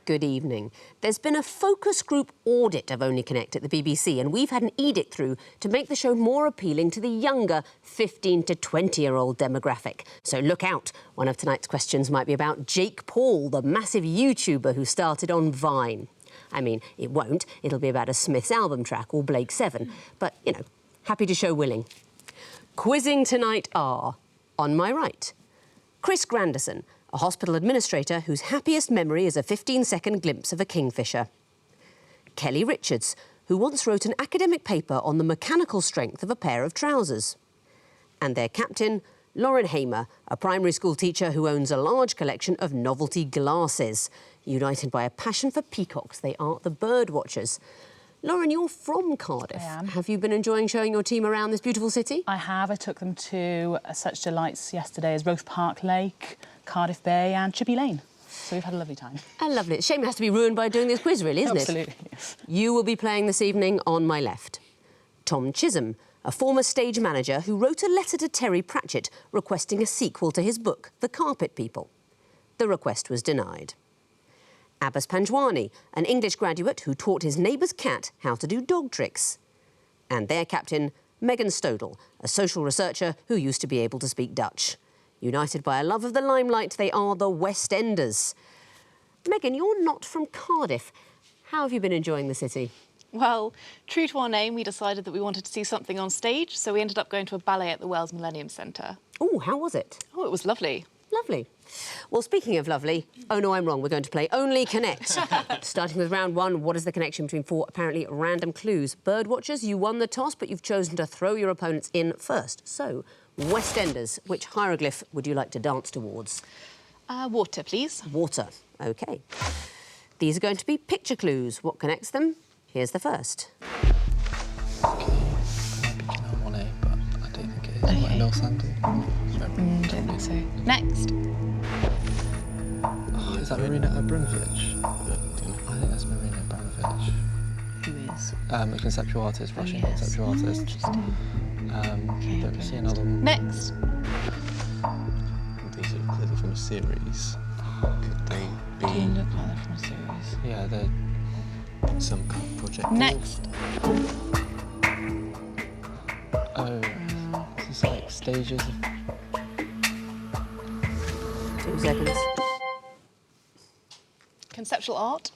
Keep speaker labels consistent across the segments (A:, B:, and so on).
A: Good evening. There's been a focus group audit of Only Connect at the BBC, and we've had an edict through to make the show more appealing to the younger 15 to 20-year-old demographic. So look out. One of tonight's questions might be about Jake Paul, the massive YouTuber who started on Vine. I mean, it won't. It'll be about a Smith's album track or Blake 7. But, you know, happy to show willing. Quizzing tonight are, on my right, Chris Granderson, a hospital administrator whose happiest memory is a 15-second glimpse of a kingfisher. Kelly Richards, who once wrote an academic paper on the mechanical strength of a pair of trousers. And their captain, Lauren Hamer, a primary school teacher who owns a large collection of novelty glasses. United by a passion for peacocks, they are the Birdwatchers. Lauren, you're from Cardiff.
B: I am.
A: Have you been enjoying showing your team around this beautiful city?
B: I have. I took them to such delights yesterday as Roath Park Lake, Cardiff Bay and Chippy Lane. So we've had a lovely time.
A: A lovely. Shame it has to be ruined by doing this quiz, really, isn't
B: Absolutely,
A: it?
B: yes.
A: You will be playing this evening on my left. Tom Chisholm, a former stage manager who wrote a letter to Terry Pratchett requesting a sequel to his book, The Carpet People. The request was denied. Abbas Panjwani, an English graduate who taught his neighbour's cat how to do dog tricks. And their captain, Megan Stodel, a social researcher who used to be able to speak Dutch. United by a love of the limelight, they are the Westenders. Megan, you're not from Cardiff. How have you been enjoying the city?
C: Well, true to our name, we decided that we wanted to see something on stage, so we ended up going to a ballet at the Wells Millennium Centre.
A: Oh, how was it?
C: Oh, it was lovely.
A: Lovely. Well, speaking of lovely, oh no, I'm wrong, we're going to play Only Connect. Starting with round one, what is the connection between four apparently random clues? Birdwatchers, you won the toss, but you've chosen to throw your opponents in first. So, Westenders, which hieroglyph would you like to dance towards?
C: Water, please.
A: Water. OK. These are going to be picture clues. What connects them? Here's the first.
D: OK. It might be Canal 1A, but I don't think it is.
C: Okay.
D: Like Mill Sandy.
C: Don't think so. Next.
D: Oh, is that Marina Abramovich? I think that's Marina Abramovich.
C: Who is?
D: A conceptual artist, Russian
C: yes.
D: conceptual artist.
C: Interesting.
D: Don't see another one.
C: Next.
E: These are clearly from a series. Could they
C: Do
E: be
C: look like they're from a series.
D: Yeah, they're...
E: some kind of project?
C: Next.
D: Oh, this is like stages of...
A: 2 seconds.
C: Conceptual art.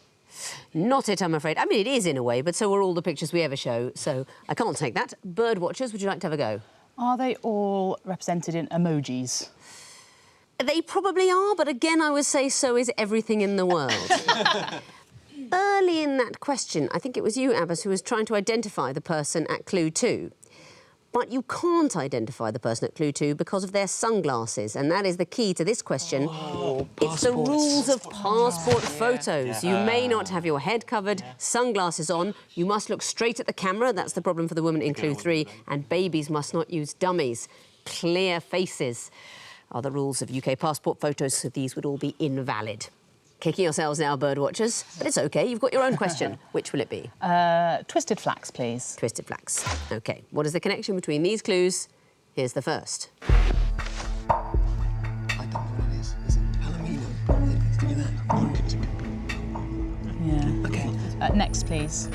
A: Not it, I'm afraid. I mean, it is in a way, but so are all the pictures we ever show, so I can't take that. Birdwatchers, would you like to have a go?
B: Are they all represented in emojis?
A: They probably are, but again, I would say so is everything in the world. Early in that question, I think it was you, Abbas, who was trying to identify the person at clue 2. But you can't identify the person at clue 2 because of their sunglasses, and that is the key to this question.
E: Oh,
A: it's the rules of passport photos. You may not have your head covered, sunglasses on, you must look straight at the camera, that's the problem for the woman in clue 3, and babies must not use dummies. Clear faces are the rules of UK passport photos, so these would all be invalid. Kicking yourselves now, Birdwatchers, but it's OK, you've got your own question. Which will it be?
B: Twisted flax, please.
A: Twisted flax. OK, what is the connection between these clues? Here's the first.
E: I don't know what it is. Is it Palomino?
B: Yeah.
E: Okay.
B: Next, please.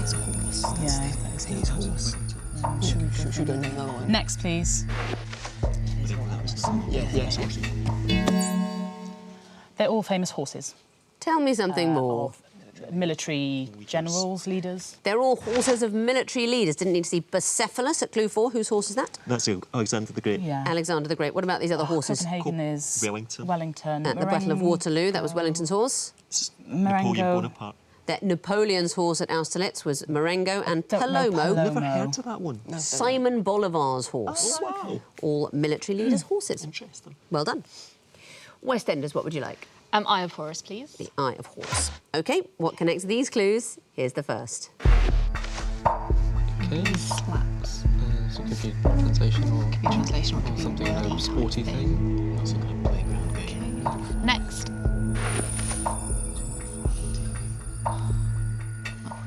E: It's a horse.
B: Yeah.
E: It's a horse. Should we go name another one?
B: Next, please.
E: Yes.
B: They're all famous horses.
A: Tell me something more.
B: Of military generals, leaders.
A: They're all horses of military leaders. Didn't need to see Bucephalus at clue 4. Whose horse is that?
F: That's Alexander the Great.
B: Yeah.
A: Alexander the Great. What about these other horses?
B: Copenhagen is
F: Wellington.
A: At the Battle of Waterloo, that was Wellington's horse.
F: Napoleon
B: Marengo.
F: Bonaparte.
A: That Napoleon's horse at Austerlitz was Marengo, and
B: Don't know
A: Palomo,
F: Never heard of that one.
A: Simon Bolivar's horse.
F: Oh, wow.
A: All military leaders' horses.
F: Interesting.
A: Well done. Westenders, what would you like?
C: Eye of Horus, please.
A: The Eye of Horus. OK, what connects these clues? Here's the first.
D: Okay.
C: Slacks.
D: So it could be translation or...
C: Could be translation or it could be
D: something,
C: wordy
D: sporty
C: type
D: thing.
E: Some kind of playground game.
C: Okay. Next.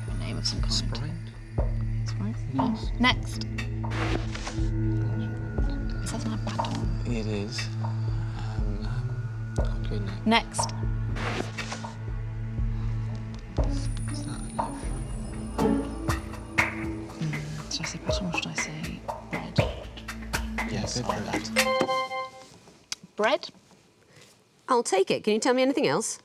C: A name of some kind.
D: Sprite.
C: Sprite? Yes. Next. It doesn't have baton.
E: It is.
D: I'll go next.
C: Next. What should I say? Bread.
D: Yes, bread.
C: Bread.
A: I'll take it. Can you tell me anything else?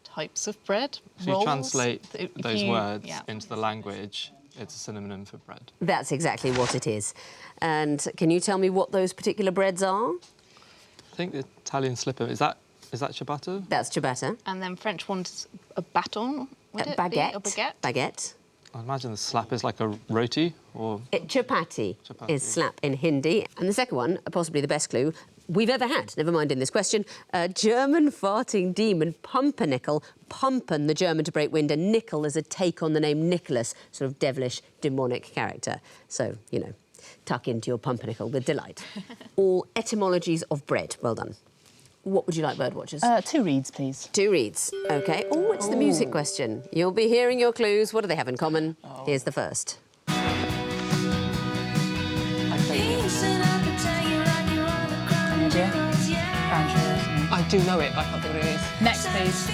C: Types of bread.
D: So you
C: rolls.
D: translate
C: If
D: those
C: you-
D: words
C: yeah.
D: into the language, it's a synonym for bread.
A: That's exactly what it is. And can you tell me what those particular breads are?
D: I think the Italian slipper, is that ciabatta?
A: That's ciabatta.
C: And then French one's a baton. Would it be?
A: Baguette.
C: A baguette.
A: Baguette.
D: I imagine the slap is like a roti, or...
A: Chapati
D: Chapati.
A: is slap in Hindi. And the second one, possibly the best clue, we've ever had, never mind in this question, a German farting demon, pumpernickel, pumpen, the German to break wind, and nickel as a take on the name Nicholas, sort of devilish, demonic character. So, you know, tuck into your pumpernickel with delight. All etymologies of bread. Well done. What would you like, Birdwatchers?
B: 2 reeds, please.
A: 2 reeds. OK. Oh, it's the music question. You'll be hearing your clues. What do they have in common? Here's the first.
B: Idea? Crown jewels.
G: I do know it, but I can't think what it is.
B: Next, please.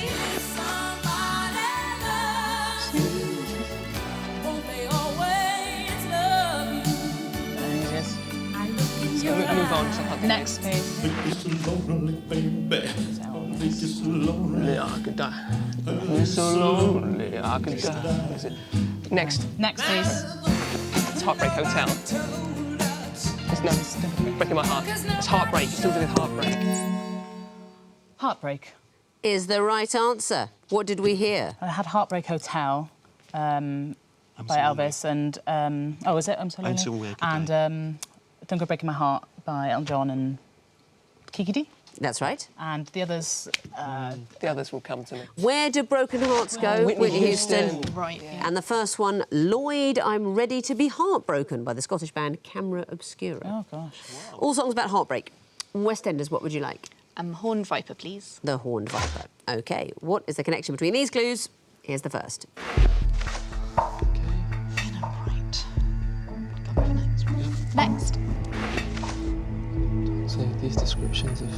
G: Move on, 'cause I can't think
B: Next, please.
G: of it. I could die. I'm so lonely, I could die. Is it? Next,
B: Next, please.
G: it's Heartbreak Hotel. It's breaking my heart. It's Heartbreak, it's still doing Heartbreak.
B: Heartbreak.
A: Is the right answer. What did we hear?
B: I had Heartbreak Hotel by Elvis and... oh, is it? I'm so lonely.
F: I'm So Lonely.
B: And Don't Go Breaking My Heart by Elton John and Kiki D.
A: That's right.
B: And the others...
G: The others will come to me.
A: Where do Broken Hearts go?
G: Whitney
A: Houston.
C: Right. Yeah.
A: And the first one, Lloyd, I'm Ready to Be Heartbroken by the Scottish band Camera Obscura.
B: Oh, gosh.
A: All songs about heartbreak. Westenders, what would you like?
C: Horned viper, please.
A: The Horned Viper. OK, what is the connection between these clues? Here's the first.
C: Right. Go for next.
D: So these descriptions of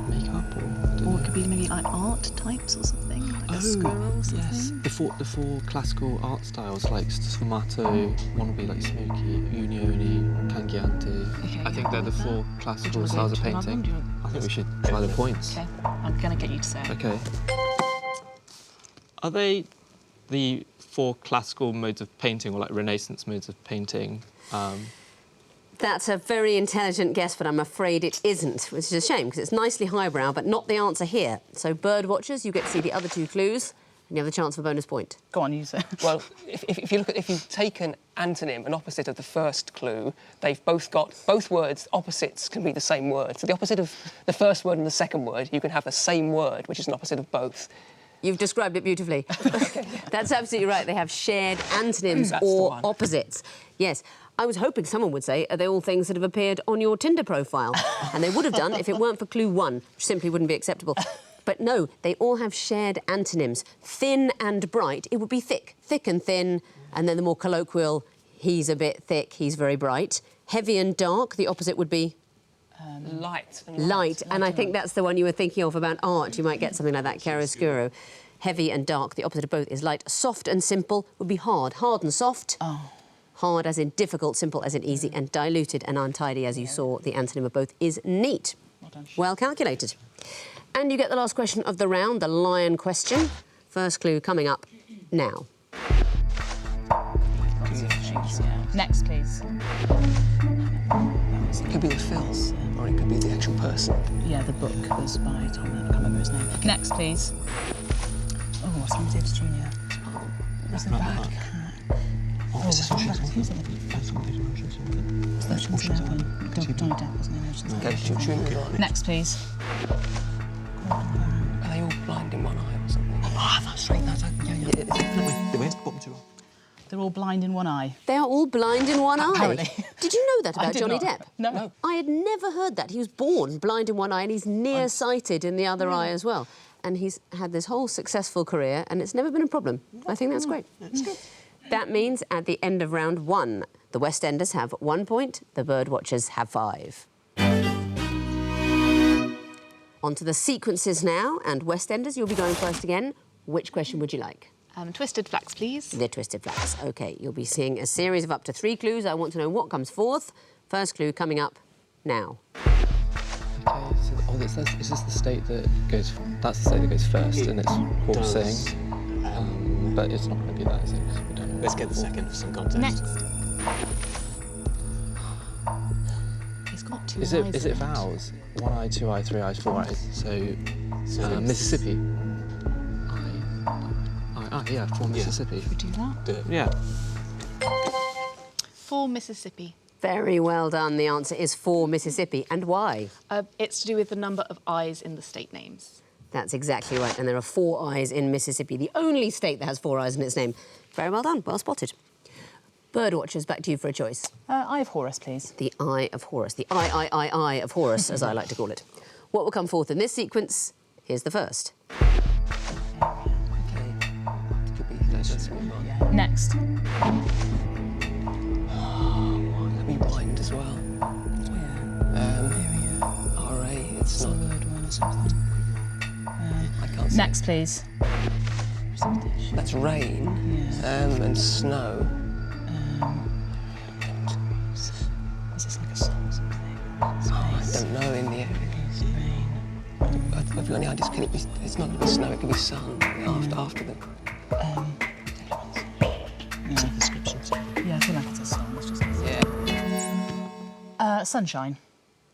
D: makeup, or... I don't
C: Or
D: know.
C: it could be maybe like art types or something, like a squirrel or something.
D: Yes, the four classical art styles, like sfumato, one would be like smoky, unioni, cangiante.
C: Okay,
D: I think
C: yeah,
D: they're the
C: with that.
D: 4
C: Would
D: classical
C: you
D: styles
C: like
D: of
C: to another one?
D: painting.
C: Do you want-
D: I think we should try the points.
C: Okay, I'm gonna get you to say it.
D: Okay. Are they the 4 classical modes of painting, or like Renaissance modes of painting?
A: That's a very intelligent guess, but I'm afraid it isn't, which is a shame, because it's nicely highbrow, but not the answer here. So, Birdwatchers, you get to see the other 2 clues, and you have the chance for a bonus point.
B: Go on, use it.
G: Well, if you look at, if you take an antonym, an opposite of the first clue, they've both got, both words, opposites can be the same word. So the opposite of the first word and the second word, you can have the same word, which is an opposite of both.
A: You've described it beautifully. That's absolutely right. They have shared antonyms
G: That's the
A: or
G: one.
A: opposites. Yes. I was hoping someone would say, are they all things that have appeared on your Tinder profile? And they would have done if it weren't for clue 1, which simply wouldn't be acceptable. But no, they all have shared antonyms. Thin and bright, it would be thick. Thick and thin. And then the more colloquial, he's a bit thick, he's very bright. Heavy and dark, the opposite would be...
G: Light.
A: Light, and I think that's the one you were thinking of about art. You might get something like that, chiaroscuro. Heavy and dark, the opposite of both is light. Soft and simple would be hard. Hard and soft.
B: Oh.
A: Hard as in difficult, simple as in easy, and diluted and untidy, as you saw. The antonym of both is neat. Well calculated. And you get the last question of the round, the lion question. First clue coming up now.
B: Next, please.
G: It could be the film, or it could be the actual person.
B: Yeah, the book was by Tom. I can't remember his name. Next, please. Oh, Sam Davis Jr. Where's the back? Oh, is this Ocean's 11. Johnny Depp, wasn't it? Ocean's 11.
G: Okay, shoot on.
B: Next, please.
G: Are they all blind in one eye or something?
F: Ah, that's right. That's yeah. Definitely. The West bottom 2 are.
B: They're all blind in one eye.
A: They are all blind in one eye.
B: Apparently.
A: Did you know that
B: I
A: about
B: did
A: Johnny
B: not.
A: Depp?
B: No.
A: I had never heard that. He was born blind in one eye and he's nearsighted in the other eye as well. And he's had this whole successful career and it's never been a problem. I think that's great. That means at the end of round 1, the Westenders have 1 point, the Birdwatchers have 5. On to the sequences now, and Westenders, you'll be going first again. Which question would you like?
C: Twisted flax, please.
A: The twisted flax. OK, you'll be seeing a series of up to 3 clues. I want to know what comes fourth. First clue coming up now.
D: Okay, so is this the state that goes? That's the state that goes first, and it's horsing. But it's not going to be that, is it? 'Cause we don't know.
F: Let's get the second for some context.
C: Next. He's got 2 eyes.
D: Is it vowels? 1 eye, 2 eye, 3 eyes, 4 eyes. So Mississippi. Yeah, for Mississippi.
B: Should we do that?
D: Yeah.
C: For Mississippi.
A: Very well done. The answer is for Mississippi. And why?
C: It's to do with the number of eyes in the state names.
A: That's exactly right. And there are 4 eyes in Mississippi, the only state that has 4 eyes in its name. Very well done. Well spotted. Birdwatchers, back to you for a choice.
B: Eye of Horus, please.
A: The Eye of Horus. The I of Horus, as I like to call it. What will come forth in this sequence? Here's the first.
B: Next.
G: Let me wind as well. RA, it's not.
B: Word one or something.
G: I can't see.
B: Next, please.
G: That's rain and snow.
B: Is this like a song or something?
G: I don't know in the area. Have you got any ideas? Can it be? It's not going to be snow. It can be sun after the.
B: Yeah, I feel like it's a song. It's just sunshine.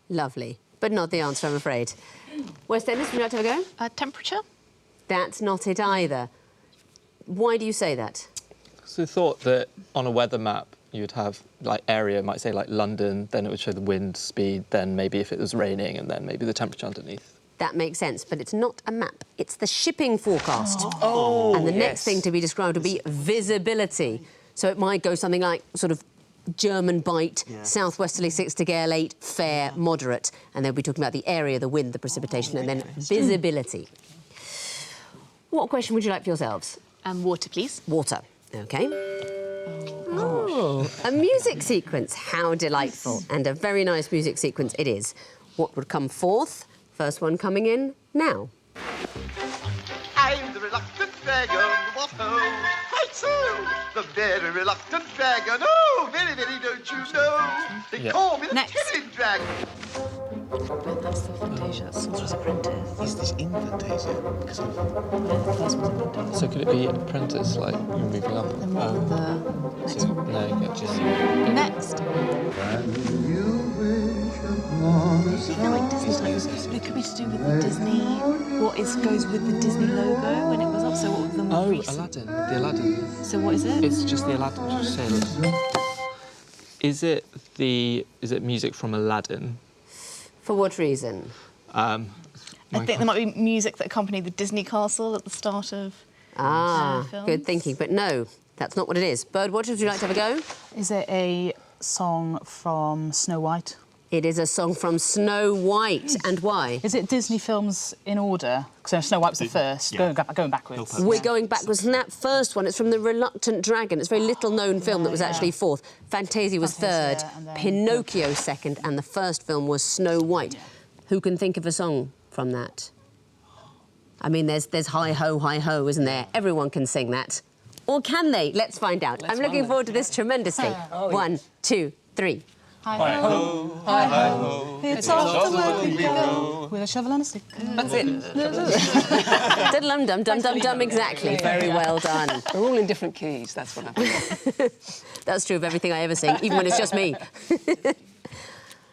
A: Lovely. But not the answer, I'm afraid. Westenders, would you like to have a go?
C: Temperature?
A: That's not it either. Why do you say that?
D: So I thought that on a weather map, you'd have, like, area, might say, like, London, then it would show the wind speed, then maybe if it was raining, and then maybe the temperature underneath.
A: That makes sense, but it's not a map. It's the shipping forecast.
G: Oh,
A: and the next thing to be described would be visibility. So it might go something like sort of German bite, southwesterly 6 to gale 8, fair, moderate. And they'll be talking about the area, the wind, the precipitation, and then visibility. What question would you like for yourselves?
C: Water, please.
A: Water. OK. Oh, a music sequence. How delightful. And a very nice music sequence it is. What would come forth? First one coming in now.
H: I'm the reluctant dragon, what ho! Hi, so! The very reluctant dragon, oh, very, very, don't you know? They call me the timid dragon.
B: But that's the Fantasia. That's Sorcerer's Apprentice.
F: Is this in Fantasia? Because of...
B: Yeah, the first one's Apprentice.
D: So could it be apprentice, like, you're moving up?
B: Then what would the next one be?
D: No, you get just...
C: Next. I feel like Disney types. It could be to do with the Disney. What goes with the Disney logo when it was up? So what would the more recent...
D: Aladdin. The Aladdin.
C: So what is it?
D: It's just the Aladdin. Just say Is it music from Aladdin?
A: For what reason?
C: I think there might be music that accompanied the Disney castle at the start of films.
A: Good thinking, but no, that's not what it is. Birdwatchers, would you like to have a go?
B: Is it a song from Snow White?
A: It is a song from Snow White. And why?
B: Is it Disney films in order? So Snow White was the first, going backwards.
A: We're going backwards. And that first one, it's from The Reluctant Dragon. It's a very little-known film that was actually fourth. Fantasia was third,
B: and then
A: Pinocchio second, and the first film was Snow White. Who can think of a song from that? I mean, there's Hi Ho, isn't there? Everyone can sing that. Or can they? Let's find out. I'm looking forward to this tremendously. 1, 2, 3.
B: Hi ho, hi ho, it's off to work we go with a shovel and a stick.
G: That's it.
A: Dum, exactly. Very well done.
G: We're all in different keys. That's what happens.
A: That's true of everything I ever sing, even when it's just me.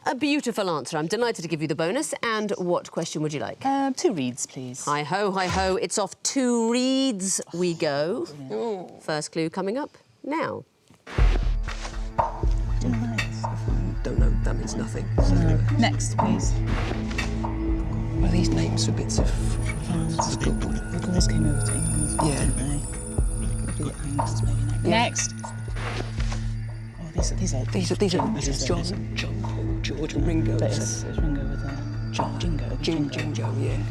A: A beautiful answer. I'm delighted to give you the bonus. And what question would you like?
B: 2 reeds, please.
A: Hi ho. It's off 2 reeds we go. First clue coming up now.
G: Don't know. That means nothing.
B: Next, please.
G: What are these names for bits of...
B: The girls came over to England, didn't they? Maybe angst, maybe not. Next. Oh, these are
G: John, Paul, George and Ringo.
B: But it's Ringo with a... Jingo,
G: yeah.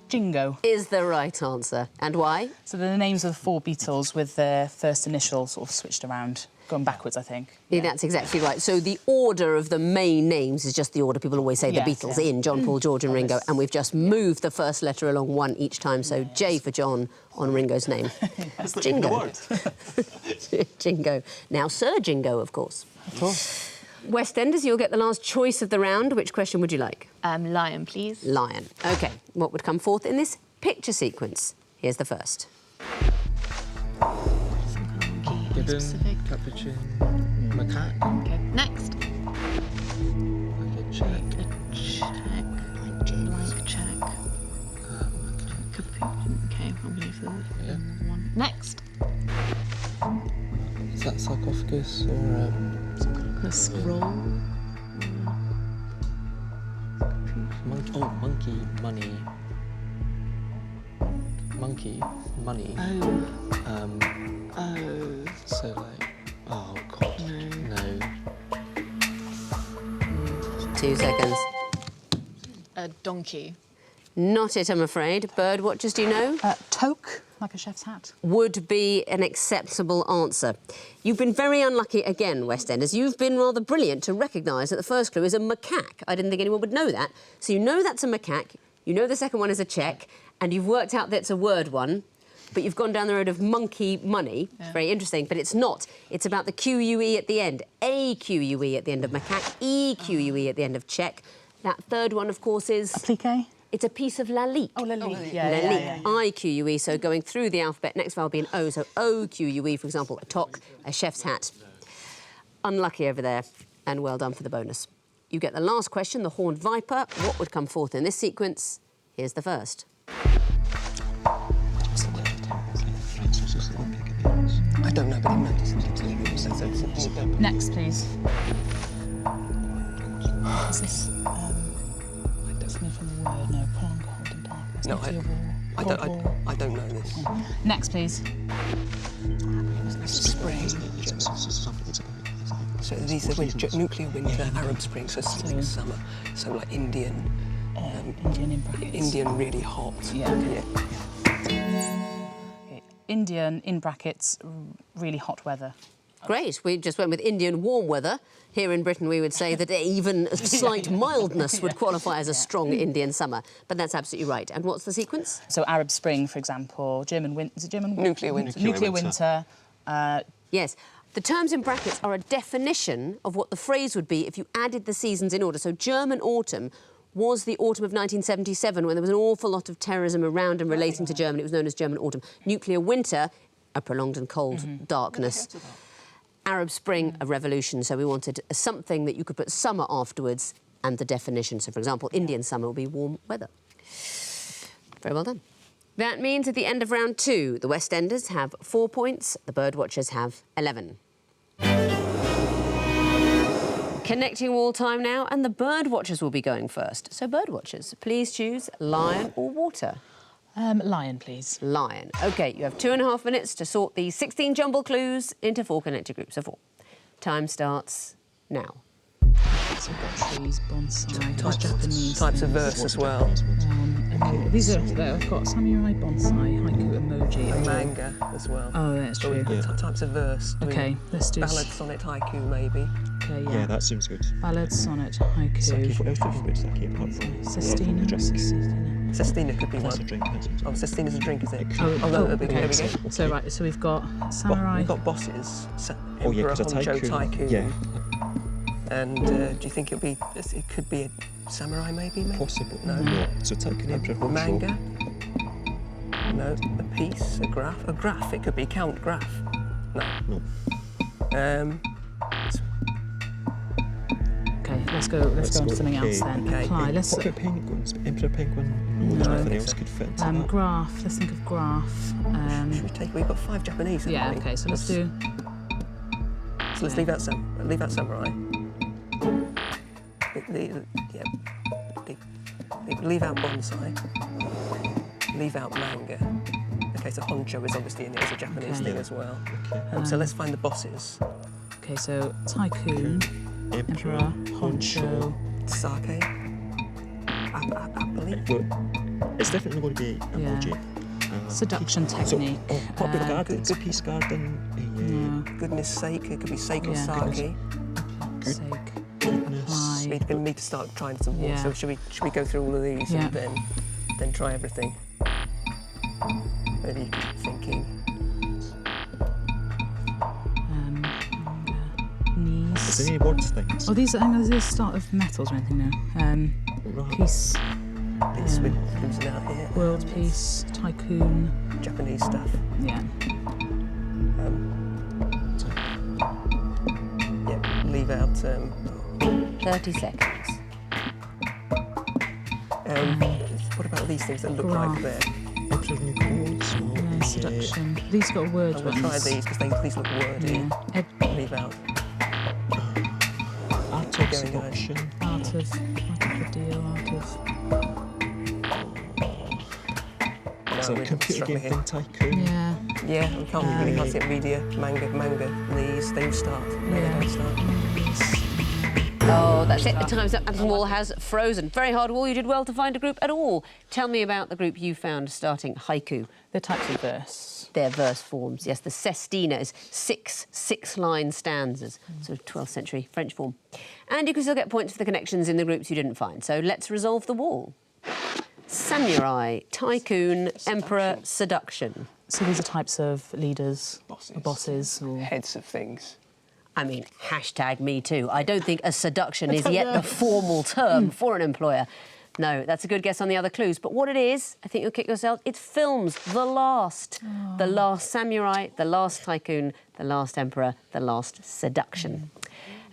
B: Jingo.
A: Is the right answer. And why?
B: So they're the names of the 4 Beatles with their first initial sort of switched around. going backwards, I think.
A: Yeah, that's exactly right. So the order of the main names is just the order people always say the Beatles in, John, Paul, George and Ringo, and we've just moved the first letter along one each time, so J for John on Ringo's name. Jingo. Jingo. Now Sir Jingo, of course.
B: Of course.
A: Westenders, you'll get the last choice of the round. Which question would you like?
C: Lion, please.
A: Lion. OK, what would come forth in this picture sequence? Here's the first.
D: Gibbon,
C: Specific.
D: capuchin, macaque.
C: Okay, next.
D: Like a check.
C: Blank check. Capuchin. Okay, I'm going to for
D: Yeah.
C: one. Next.
D: Is that sarcophagus or
C: A scroll.
D: monkey? Oh, monkey, money. Monkey, money.
C: Oh.
D: So like, oh god, no.
A: 2 seconds.
C: A donkey.
A: Not it, I'm afraid. Birdwatchers, do you know?
B: Toque, like a chef's hat.
A: Would be an acceptable answer. You've been very unlucky again, Westenders. You've been rather brilliant to recognise that the first clue is a macaque. I didn't think anyone would know that. So you know that's a macaque, you know the second one is a check, and you've worked out that it's a word one, but you've gone down the road of monkey money. It's very interesting, but it's not. It's about the QUE at the end. AQUE at the end of macaque, EQUE at the end of check. That third one, of course, is...
B: Appliqué?
A: It's a piece of lalique.
B: Oh, lalique.
A: Lalique. IQUE, so going through the alphabet, next vowel being O, so OQUE, for example, a toque, a chef's hat. Unlucky over there, and well done for the bonus. You get the last question, the horned viper. What would come forth in this sequence? Here's the first.
G: I don't know, but it matters.
B: Next, please. Is this, something from the word? No, prong, hold and darkness.
G: No, I don't know this.
B: Next, please.
G: Spring. So these are nuclear winter, Arab spring, so something summer. So like Indian.
B: Indian in brackets.
G: Indian really hot.
B: Yeah. Okay. Indian in brackets, really hot weather.
A: Great. We just went with Indian warm weather. Here in Britain, we would say that even a slight mildness would qualify as a strong Indian summer. But that's absolutely right. And what's the sequence?
B: So Arab Spring, for example, German winter. Is it German?
G: Nuclear winter.
B: Nuclear winter.
A: Yes. The terms in brackets are a definition of what the phrase would be if you added the seasons in order. So German autumn was the autumn of 1977, when there was an awful lot of terrorism around and relating to Germany. It was known as German autumn. Nuclear winter, a prolonged and cold darkness. Arab Spring, a revolution, so we wanted something that you could put summer afterwards and the definition. So, for example, Indian summer will be warm weather. Very well done. That means at the end of round 2, the Westenders have 4 points, the Birdwatchers have 11. Connecting wall time now, and the Birdwatchers will be going first. So, Birdwatchers, please choose lion or water.
B: Lion, please.
A: Lion. OK, you have 2.5 minutes to sort these 16 jumble clues into 4 connected groups of 4. Time starts now.
B: So we've got trees, bonsai, Japanese.
G: Types of verse as well.
B: These are, I've got samurai, bonsai, haiku, emoji.
G: And manga as well.
B: Oh, that's
G: So
B: true.
G: we've got types of verse.
B: OK, let's do...
G: Ballad, sonnet, haiku, maybe.
B: OK,
F: Yeah, that seems good.
B: Ballad, sonnet, haiku.
F: Saki, what else did you put Saki apart from
B: Sestina.
F: the drink?
G: Sestina could be
F: That's a
G: one.
F: drink, isn't it?
G: Oh, Sestina's a drink, is it?
F: Oh,
G: There we go.
B: So, right, so we've got samurai.
G: We've got bosses.
F: Oh, yeah,
G: Emperor,
F: because a
G: Honcho,
F: tycoon. Yeah,
G: And do you think it could be a samurai, maybe?
F: possible.
G: No.
F: So tycoon, emperor, Honcho.
G: Manga? No. A piece, a graph. A graph, it could be count graph. No.
B: Okay, let's go on to something else then.
G: Okay.
B: Apply. Let's
F: What about penguins? Emperor penguin? Nothing else could fit into that.
B: graph. Let's think of graph.
G: Should we take? We've got 5 Japanese. haven't
B: Yeah.
G: we?
B: Okay. So let's do.
G: So let's leave out samurai. Leave out bonsai. Leave out manga. Okay, so honcho is obviously in it as a Japanese thing as well. So let's find the bosses.
B: Okay. So tycoon, emperor, honcho.
G: Sake. I believe.
F: Well, it's definitely going to be emoji.
B: Seduction technique.
F: Popular gardens, peace garden.
G: Goodness sake, it could be sake or sake.
B: Sake.
F: Goodness.
G: We're going to need to start trying some more.
B: Yeah.
G: So should we go through all of these
B: Yeah.
G: and then try everything? Maybe thinking.
B: Knees.
F: Is there any words things?
B: Oh, these hang on, is this start of metals or anything now? Peace,
G: These we're losing out here.
B: world peace, tycoon.
G: Japanese stuff.
B: Yeah.
G: Yeah, leave out.
A: 30 seconds.
G: What about these things that look like they're?
B: Seduction. These got word
G: I'm
B: ones.
G: going to try these because these look wordy.
B: Yeah.
G: Leave out.
F: Art of
G: Going, guys.
F: seduction.
B: Art of the deal. Art of.
F: So
G: we're
F: computer
G: struggling
F: game
G: here.
F: thing tycoon.
B: Yeah.
G: Yeah, we really can't see it. Media, manga, these. They start. No, they don't start.
A: Oh, that's it. The time's up. And the wall has frozen. Very hard wall. You did well to find a group at all. Tell me about the group you found starting haiku.
B: They're types of verse.
A: Their verse forms. Yes, the sestina is six-line stanzas, sort of 12th century French form. And you can still get points for the connections in the groups you didn't find. So let's resolve the wall. Samurai, tycoon, emperor, seduction.
B: So these are types of leaders,
G: Bosses.
B: or bosses, or
G: Heads of things.
A: I mean, hashtag me too. I don't think a seduction is yet the formal term for an employer. No, that's a good guess on the other clues. But what it is, I think you'll kick yourself, it's films. The Last. The Last Samurai, The Last Tycoon, The Last Emperor, The Last Seduction.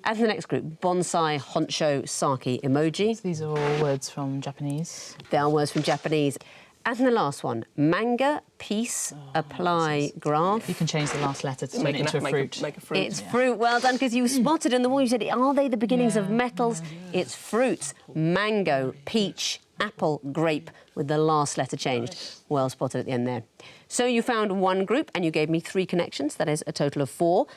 A: And the next group, bonsai, honcho, sake, emoji.
B: these are all words from Japanese.
A: They are words from Japanese. And the last one, manga, piece, apply, graph.
B: You can change the last letter to turn it into a fruit.
G: Make a fruit.
A: It's fruit. Well done, because you spotted in the wall. You said, are they the beginnings of metals? It's fruits. Mango, peach, apple, grape, with the last letter changed. Well spotted at the end there. So you found one group and you gave me 3 connections. That is a total of 4.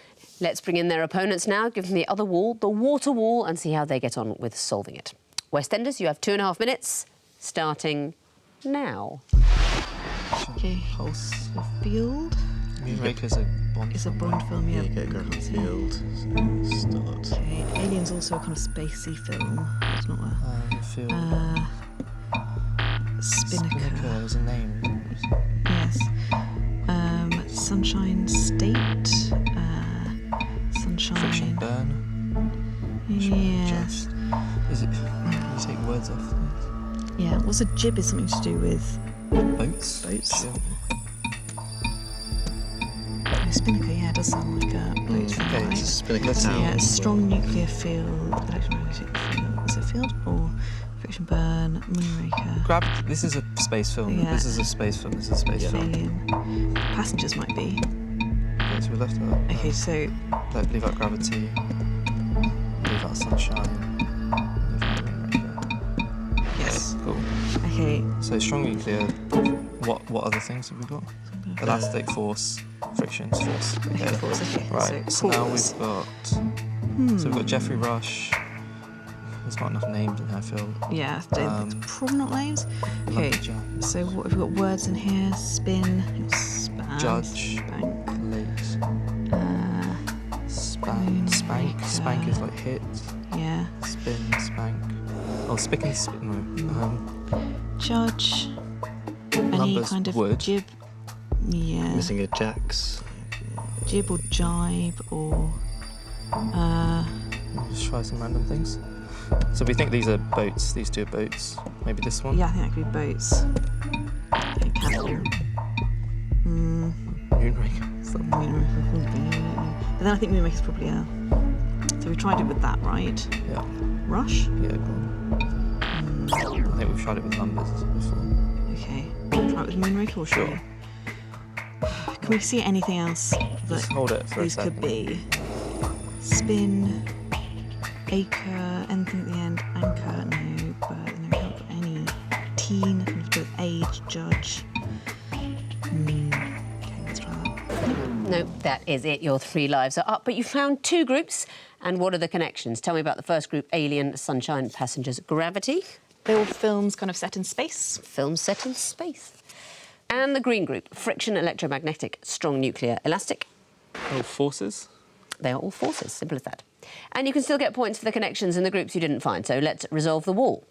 A: Let's bring in their opponents now. Give them the other wall, the water wall, and see how they get on with solving it. Westenders, you have 2.5 minutes, starting now.
C: Okay, House of Field.
F: Moonraker's a Bond
C: It's a
F: film,
C: Bond
F: right?
C: film, yeah.
E: Get Gravity Field. Start.
C: Okay, Alien's also a kind of spacey film. It's not a...
D: Field.
C: Spinnaker.
D: Spinnaker is a name.
C: Yes. Sunshine State. Sunshine.
D: Friction burn.
C: Yes.
D: Is it? You take words off.
C: Yeah. What's a jib is something to do with
D: Boats.
C: boats.
D: Yeah.
C: Oh, Spinnaker, yeah, it does sound like a boat film,
E: Okay,
C: right?
E: it's a Spinnaker
D: Let's see,
E: town.
C: Yeah, a strong nuclear field, electromagnetic field. Is it field or friction burn, Moonraker,
D: This is a space film.
C: Yeah.
D: This is a space film. This is a space film.
C: Alien? Passengers might be.
D: Okay, so we left out.
C: Okay, so
D: Leave out gravity. Leave out sunshine. Leave out Moonraker.
C: yes.
D: Cool.
C: Okay,
D: So strong nuclear. What other things have we got? Elastic force, friction force.
C: okay, force. Okay,
D: Right. So now we've got. So we've got Jeffrey Rush. There's not enough names in here, I feel.
C: yeah, it's probably not names. Okay,
D: Lumberjack,
C: so what have we got? Words in here: spin, span,
D: Judge,
C: spank,
D: late,
C: Moonraker.
D: spank is like hit,
C: yeah,
D: spin, spank. Oh, spick and spin. No.
C: judge. Any
D: Numbers,
C: kind of
D: wood.
C: jib. Yeah.
E: Missing a Jax.
C: Jib or jibe or
D: Just try some random things. So we think these are boats. These 2 are boats. Maybe this one.
C: yeah, I think that could be boats. Okay, captain.
D: Moonraker. So-
C: Moonraker could be. But then I think Moonraker's probably a. So we tried it with that, right?
D: Yeah.
C: Rush.
D: Yeah. Go on. I think we've tried it with numbers before.
C: Okay. Try it with Moonraker or should
D: Sure.
C: we? Can we see anything else that
D: Just hold it for a
C: these
D: second.
C: could be? Spin, acre, anything at the end, anchor, no, but no, we can't put any. Teen, kind of do with age, judge. Okay, let's try that.
A: No, that is it. Your 3 lives are up, but you found 2 groups. And what are the connections? Tell me about the first group, Alien, Sunshine, Passengers, Gravity.
B: They're all films kind of set in space.
A: Film set in space. And the green group, friction, electromagnetic, strong nuclear, elastic.
D: Oh, forces.
A: They are all forces, simple as that. And you can still get points for the connections in the groups you didn't find, so let's resolve the wall.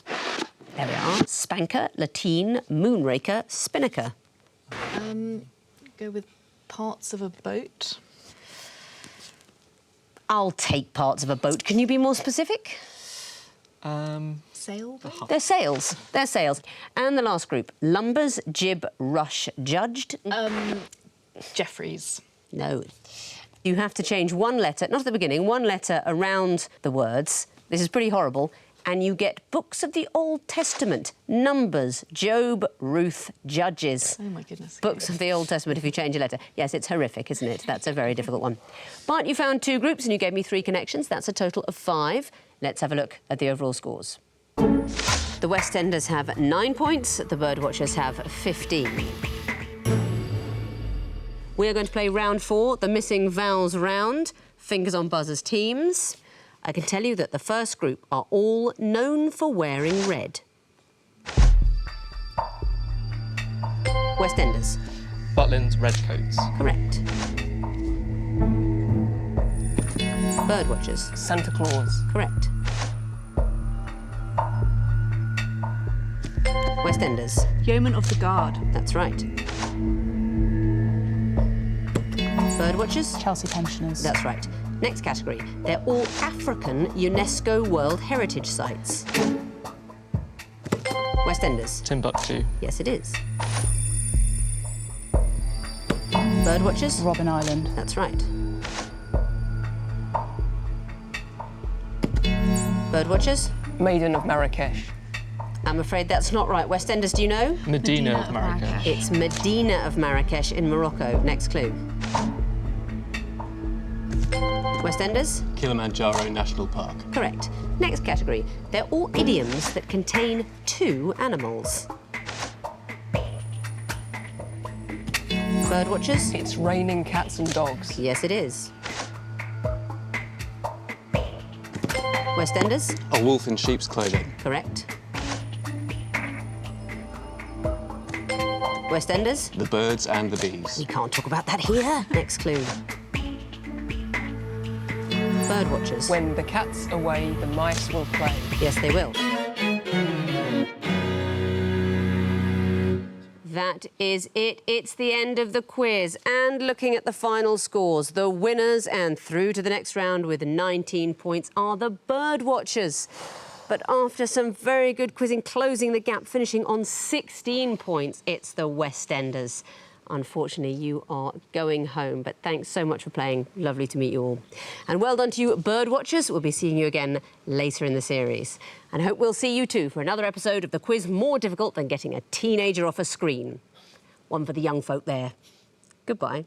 A: There we are, spanker, lateen, moonraker, spinnaker.
C: Go with parts of a boat.
A: I'll take parts of a boat. Can you be more specific?
C: Sail.
A: They're sails. They're sails. And the last group, lumbers, jib, rush, judged.
C: Jeffries.
A: No. You have to change one letter, not at the beginning, one letter around the words. This is pretty horrible. And you get books of the Old Testament, Numbers, Job, Ruth, Judges.
C: Oh, my goodness.
A: Books of the Old Testament if you change a letter. Yes, it's horrific, isn't it? That's a very difficult one. But you found 2 groups and you gave me 3 connections. That's a total of 5. Let's have a look at the overall scores. The Westenders have 9 points. The Birdwatchers have 15. We are going to play round 4, the missing vowels round. Fingers on buzzers teams. I can tell you that the first group are all known for wearing red. Westenders.
D: Butlins, redcoats.
A: Correct. Birdwatchers.
G: Santa Claus.
A: Correct. Westenders.
C: Yeoman of the Guard.
A: That's right. Birdwatchers.
B: Chelsea pensioners.
A: That's right. Next category. They're all African UNESCO World Heritage Sites. Westenders.
D: Timbuktu.
A: Yes, it is. Birdwatchers.
B: Robben Island.
A: That's right. Birdwatchers.
G: Maiden of Marrakesh.
A: I'm afraid that's not right. Westenders, do you know?
D: Medina of Marrakesh.
A: It's Medina of Marrakesh in Morocco. Next clue. Westenders?
E: Kilimanjaro National Park.
A: Correct. Next category. They're all idioms that contain 2 animals. Birdwatchers?
G: It's raining cats and dogs.
A: Yes, it is. Westenders?
E: A wolf in sheep's clothing.
A: Correct. Westenders?
E: The birds and the bees.
A: We can't talk about that here. Next clue. Birdwatchers?
G: When the cat's away, the mice will play.
A: Yes, they will. That is it. It's the end of the quiz. And looking at the final scores, the winners and through to the next round with 19 points are the Birdwatchers. But after some very good quizzing, closing the gap, finishing on 16 points, it's the Westenders. Unfortunately, you are going home, but thanks so much for playing. Lovely to meet you all. And well done to you, Birdwatchers. We'll be seeing you again later in the series. And I hope we'll see you too for another episode of the quiz more difficult than getting a teenager off a screen. One for the young folk there. Goodbye.